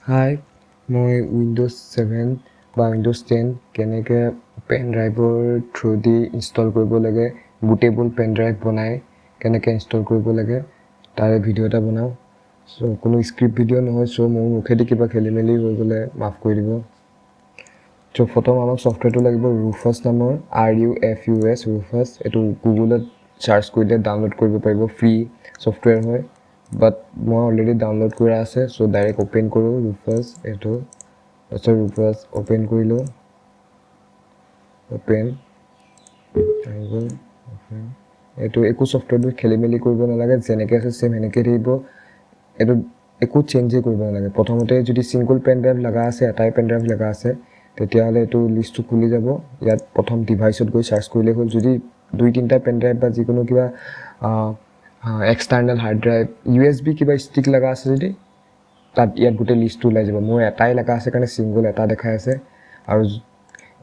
Hi, মই Windows 7 বা Windows 10 কেনেকৈ পেনড্ৰাইভৰ থ্ৰু দি ইনষ্টল কৰিব লাগে, বুটেবল পেনড্ৰাইভ বনাই কেনেকৈ ইনষ্টল কৰিব লাগে তাৰে ভিডিঅ' এটা বনাওঁ। চ' কোনো স্ক্ৰিপ্ট ভিডিঅ' নহয়, চ' মোৰ মুখেদি কিবা খেলি মেলি হৈ গ'লে মাফ কৰি দিব। চ' প্ৰথম আমাক ছফ্টৱেৰটো লাগিব ৰুফাছ নামৰ, RUFUS ৰুফাছ। এইটো গুগলত চাৰ্চ কৰিলে ডাউনলোড কৰিব পাৰিব, ফ্ৰী ছফ্টৱেৰ হয়। বাট মই অলৰেডি ডাউনলোড কৰা আছে, চ' ডাইৰেক্ট অ'পেন কৰোঁ ৰুফাছ এইটো। তাৰপিছত ৰুফাছ অ'পেন কৰিলোঁ, অ'পেন আহি গ'ল। এইটো একো ছফ্টৱেৰটো খেলি মেলি কৰিব নালাগে, যেনেকৈ আছে ছেম সেনেকৈ থাকিব। এইটো একো চেঞ্জেই কৰিব নালাগে। প্ৰথমতে যদি ছিংগল পেনড্ৰাইভ লগা আছে, এটাই পেনড্ৰাইভ লগা আছে, তেতিয়াহ'লে এইটো লিষ্টটো খুলি যাব। ইয়াত প্ৰথম ডিভাইচত গৈ চাৰ্চ কৰিলে হ'ল। যদি 2-3টা পেনড্ৰাইভ বা যিকোনো কিবা এক্সটাৰ্নেল হাৰ্ড ড্ৰাইভ, USB কিবা ষ্টিক লগা আছে যদি তাত ইয়াত গোটেই লিষ্টটো ওলাই যাব। মোৰ এটাই লগা আছে কাৰণে ছিংগল এটা দেখাই আছে। আৰু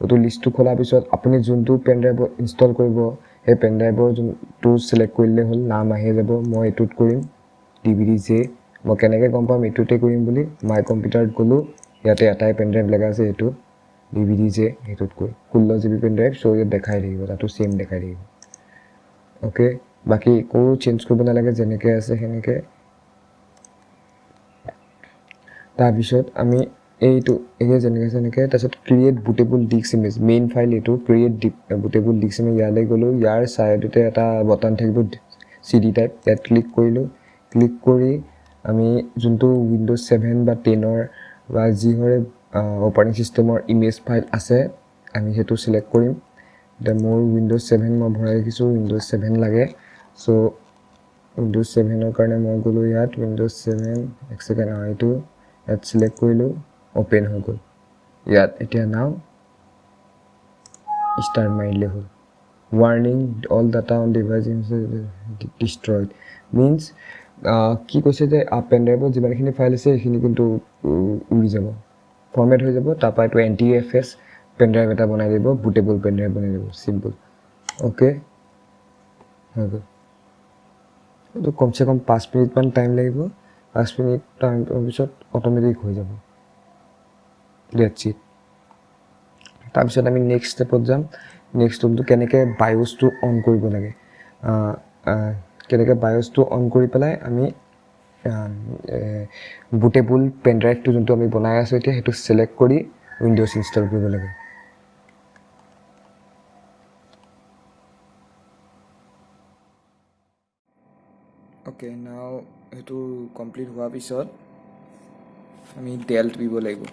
এইটো লিষ্টটো খোলাৰ পিছত আপুনি যোনটো পেনড্ৰাইভ ইনষ্টল কৰিব, সেই পেনড্ৰাইভৰ যোনটো ছিলেক্ট কৰিলে হ'ল, নাম আহি যাব। মই এইটোত কৰিম, DVD-J। মই কেনেকৈ গম পাম এইটোতে কৰিম বুলি? মাই কম্পিউটাৰত গ'লোঁ, ইয়াতে এটাই পেনড্ৰাইভ লগা আছে, এইটো DVD-J। সেইটোত কৰি 16 GB পেনড্ৰাইভ, চ' ইয়াত দেখাই থাকিব, তাতো ছেইম দেখাই থাকিব। অ'কে, বাকী একো চেঞ্জ কৰিব নালাগে, যেনেকৈ আছে সেনেকৈ। তাৰপিছত আমি এইটো যেনেকৈ আছে সেনেকৈ। তাৰপিছত create bootable disk image, main file এইটো। ক্ৰিয়েট বুটেবল ডিস্ক ইমেজ, ইয়ালৈ গ'লোঁ। ইয়াৰ ছাইডতে এটা বটন থাকিব CD টাইপ, ইয়াত ক্লিক কৰিলোঁ। ক্লিক কৰি আমি যোনটো Windows 7 বা 10 বা যিহৰে অপাৰেটিং চিষ্টেমৰ ইমেজ ফাইল আছে, আমি সেইটো ছিলেক্ট কৰিম। এতিয়া মোৰ Windows 7 মই ভৰাই ৰাখিছোঁ, Windows 7 লাগে। চ' Windows 7ৰ কাৰণে মই গ'লোঁ ইয়াত, Windows 7 এক ছেকেণ্ড, এইটো ইয়াত ছিলেক্ট কৰিলোঁ, অ'পেন হৈ গ'ল। ইয়াত এতিয়া নাও ষ্টাৰ্ট মাৰিলে হ'ল। Warning, all data on device destroyed. Means কি কৈছে যে পেনড্ৰাইভত যিমানখিনি ফাইল আছে সেইখিনি কিন্তু উৰি যাব, ফৰ্মেট হৈ যাব। তাৰপৰা এইটো NTFS পেনড্ৰাইভ এটা বনাই দিব, বুটেবল পেনড্ৰাইভ বনাই দিব, চিম্পল। অ'কে, হৈ গ'ল। এইটো কমচে কম 5 মিনিটমান টাইম লাগিব। 5 মিনিট টাইমৰ পিছত অট'মেটিক হৈ যাব। That's it. তাৰপিছত আমি নেক্সট ষ্টেপত যাম। নেক্সট ষ্টেপটো কেনেকৈ বায়'ছটো অন কৰিব লাগে। কেনেকৈ বায়'ছটো অন কৰি পেলাই আমি বুটেবল পেনড্ৰাইভটো যোনটো আমি বনাই আছোঁ এতিয়া, সেইটো ছিলেক্ট কৰি উইণ্ড'জ ইনষ্টল কৰিব লাগে। অ'কে, নাও সেইটো কমপ্লিট হোৱাৰ পিছত আমি ডেল টিপিব লাগিব।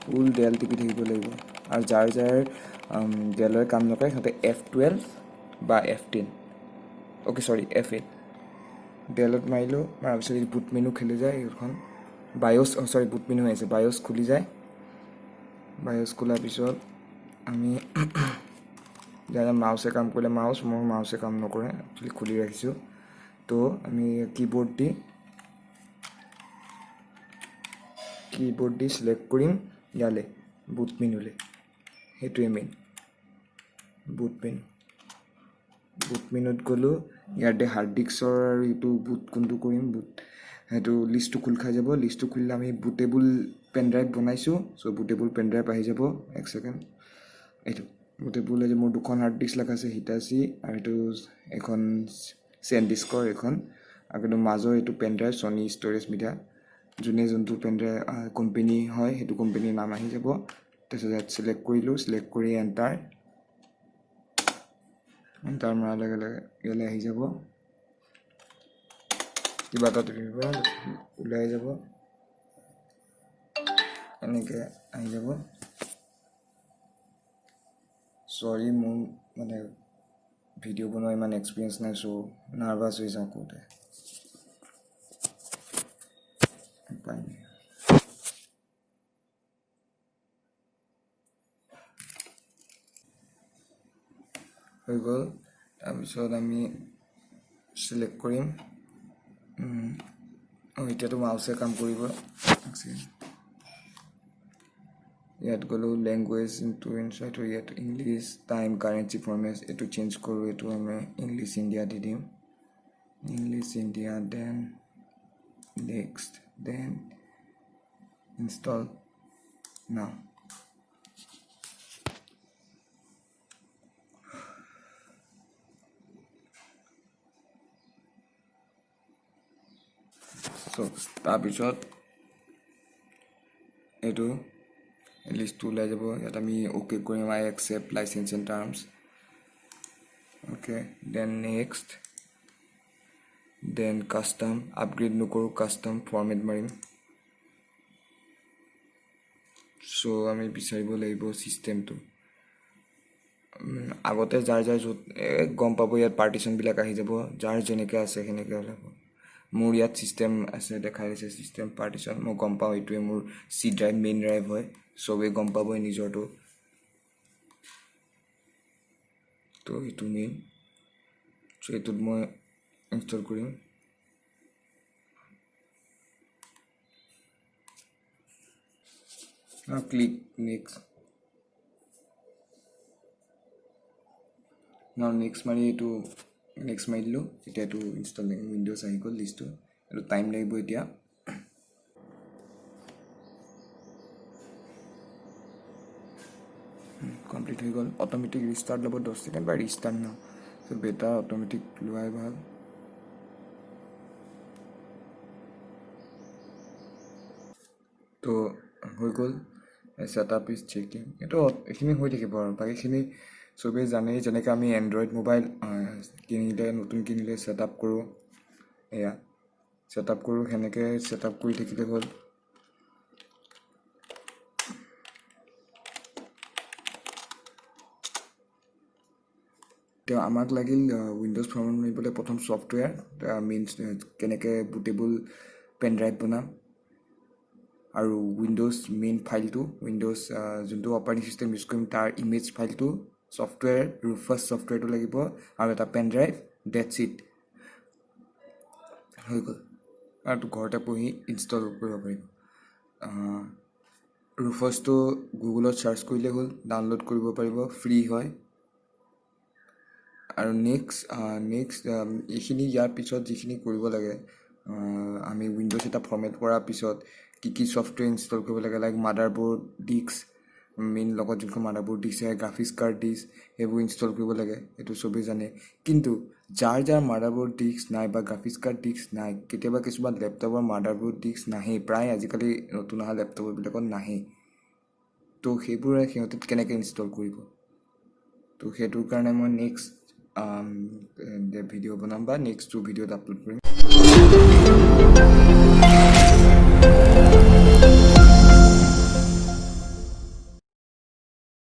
ফুল ডেল টিপি থাকিব লাগিব। আৰু যাৰ ডেলৰ কাম নকৰে সিহঁতে F12 বা F10, অ'কে চৰি F8 ডেলত মাৰিলোঁ। মাৰাৰ পিছত বুট মেনু খেলি যায়, এইখন বায়'ছ, বুট মেনু আহিছে, বায়'ছ খুলি যায়। বায়'ছ খোলাৰ পিছত আমি যাৰ মাউছে কাম কৰিলে মোৰ মাউছে কাম নকৰে, একচুৱেলি খুলি ৰাখিছোঁ। তো আমি কীবৰ্ড দি ছিলেক্ট কৰিম ইয়ালৈ, বুট মেনুলৈ। সেইটোৱে মেইন বুট মেনুত গ'লোঁ। ইয়াতে হাৰ্ড ডিস্কৰ আৰু এইটো বুট কোনটো কৰিম, সেইটো লিষ্টটো খোল খাই যাব। লিষ্টটো খুলিলে আমি বুটেবল পেনড্ৰাইভ বনাইছোঁ, চ' বুটেবল পেনড্ৰাইভ আহি যাব। এক ছেকেণ্ড, এইটো বুটেবল যে মোৰ 2খন হাৰ্ড ডিস্ক লগা আছে, হিটাচি, আৰু এইটো এখন চেণ্ডিস্কৰ এইখন, আৰু কিন্তু মাজৰ এইটো পেনড্ৰাইভ ছনী ষ্ট'ৰেজ মিডিয়া, যোনে যোনটো পেনড্ৰাইভ কোম্পেনী হয় সেইটো কোম্পেনীৰ নাম আহি যাব। তাৰপিছত ইয়াত ছিলেক্ট কৰিলোঁ, ছিলেক্ট কৰি এণ্টাৰ মৰাৰ লগে লগে ইয়ালৈ আহি যাব। কিবা এটা টিপিব, ওলাই যাব, এনেকৈ আহি যাব। চৰি, মোৰ মানে ভিডিঅ' বনোৱা ইমান এক্সপিৰিয়েঞ্চ নাই, চ' নাৰ্ভাছ হৈ যাওঁ কওঁতে। হৈ গ'ল। তাৰপিছত আমি ছিলেক্ট কৰিম। এতিয়াতো মাউছে কাম কৰিব। ইয়াত গ'লোঁ, লেংগুৱেজ ইনটু ইনচাইট, ইয়াত ইংলিছ, টাইম, কাৰেঞ্চি, ফৰ্মেট এইটো চেঞ্জ কৰোঁ। এইটো আমি ইংলিছ ইণ্ডিয়া দি দিম, English India. Then next, then install now. So তাৰপিছত এইটো লিষ্টটো ওলাই যাব ইয়াত আমি অ'কে কৰিম I accept license and terms. Okay, then next, then custom upgrade নকৰো custom format মাৰিম. So আমি বিচাৰিব লাগিব চিষ্টেমটো আগতে যাৰ য'ত গম পাব ইয়াত পাৰ্টিশন বিলাক আহি যাব যাৰ যেনেকৈ আছে সেনেকৈ ওলাব মোৰ ইয়াত চিষ্টেম আছে দেখাই আছে চিষ্টেম পাৰ্টিশন মই গম পাওঁ এইটোৱে মোৰ C drive main drive হয় সবে গম পাব নিজৰটো তো এইটো মেইন সো এইটোত মই ইনষ্টল কৰিম now click next. Now next মাৰি এইটো next মাৰি দিলো এতিয়া এইটো ইনষ্টল উইন্ডোজ আহি গ'ল লিষ্টটো আৰু টাইম লাগিব এতিয়া কমপ্লিট হৈ গ'ল অটোমেটিক ৰিষ্টাৰ্ট ল'ব 10 সেকেন্ড বা ৰিষ্টাৰ্ট না সো বেটা অটোমেটিক লোৱাই ভাল তো হৈ গ'ল সেটআপ ইজ চেকিং এটো এখিনি হৈ থাকিব আৰু বাকিখিনি সবে জানে যেনেকৈ আমি এন্ড্ৰইড মোবাইল কিনিলে নতুন কিনিলে সেটআপ কৰোঁ এয়া সেটআপ কৰোঁ হেনেকৈ সেটআপ কৰি থাকিলে হ'ল তো আমাক লাগিল উইন্ডোজ ফৰ্মেট মাৰিবলৈ প্ৰথম সফটৱেৰ মিন্স কেনেকৈ বুটেবল পেনড্ৰাইভ বনাম আৰু উইন্ডোজ মেইন ফাইলটো উইন্ডোজ যোনটো অপাৰেটিং সিস্টেম ইউজ কৰিম তাৰ ইমেজ ফাইলটো সফটৱেৰ ৰুফাস সফটৱেৰটো লাগিব আৰু এটা পেনড্ৰাইভ দ্যাটছ ইট হৈ গ'ল আৰু ঘৰতে পঢ়ি ইনষ্টল কৰিব পাৰিব ৰুফাসটো গুগলত সাৰ্চ কৰিলে হ'ল ডাউনলোড কৰিব পাৰিব ফ্ৰী হয় আৰু নেক্সট এইখিনি ইয়াৰ পিছত যিখিনি কৰিব লাগে আমি উইন্ডোজ এটা ফৰ্মেট কৰাৰ পিছত কি সফটৱেৰ ইনষ্টল কৰিব লাগে লাইক মাদাৰবোৰ্ড ডিস্ক মেইন লগত যোনখন মাদাৰবোৰ্ড ডিস্ক আছে গ্ৰাফিক্স কাৰ্ড ডিস্ক এইবোৰ ইনষ্টল কৰিব লাগে এইটো সবেই জানে কিন্তু যাৰ মাদাৰবোৰ্ড ডিস্ক নাই বা গ্ৰাফিক্স কাৰ্ড ডিস্ক নাই কেতিয়াবা কিছুমান লেপটপৰ মাদাৰবোৰ্ড ডিস্ক নাহে প্ৰায় আজিকালি নতুন অহা লেপটপবিলাকত নাহে তো সেইবোৰে সিহঁতে কেনেকৈ ইনষ্টল কৰিব তো সেইটোৰ কাৰণে মই নেক্সট ভিডিঅ' বনাম বা নেক্সট ভিডিঅ'ত আপলোড কৰিম